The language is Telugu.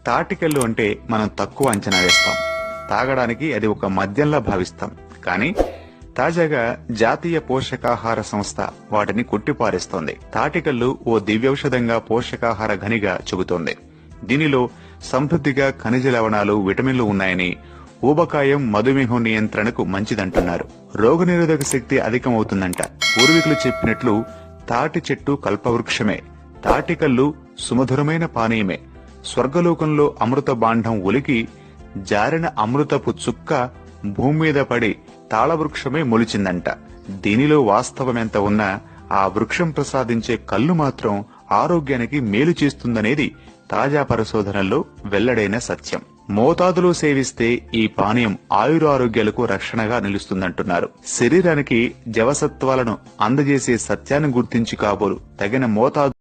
తాటికల్లు అంటే మనం తక్కువ అంచనా వేస్తాం. తాగడానికి అది ఒక మద్యంలా భావిస్తాం. కానీ తాజాగా జాతీయ పోషకాహార సంస్థ వాటిని కొట్టిపారేస్తోంది. తాటికల్లు ఓ దివ్యౌషధంగా, పోషకాహార ఘనిగా చెబుతోంది. దీనిలో సమృద్ధిగా ఖనిజ లవణాలు, విటమిన్లు ఉన్నాయని, ఊబకాయం, మధుమేహం నియంత్రణకు మంచిదంటున్నారు. రోగనిరోధక శక్తి అధికమవుతుందంట. పూర్వీకులు చెప్పినట్లు తాటి చెట్టు కల్పవృక్షమే, తాటికల్లు సుమధురమైన పానీయమే. స్వర్గలోకంలో అమృత బాండం ఒలికి జారిన అమృతపు చుక్క భూమి మీద పడి తాళవృక్షమే మొలిచిందంట. దీనిలో వాస్తవమెంత ఉన్నా ఆ వృక్షం ప్రసాదించే కల్లు మాత్రం ఆరోగ్యానికి మేలు చేస్తుందనేది తాజా పరిశోధనల్లో వెల్లడైన సత్యం. మోతాదులో సేవిస్తే ఈ పానీయం ఆయురారోగ్యాలకు రక్షణగా నిలుస్తుందంటున్నారు. శరీరానికి జవసత్వాలను అందజేసే సత్యాన్ని గుర్తించి కాబోలు తగిన మోతాదు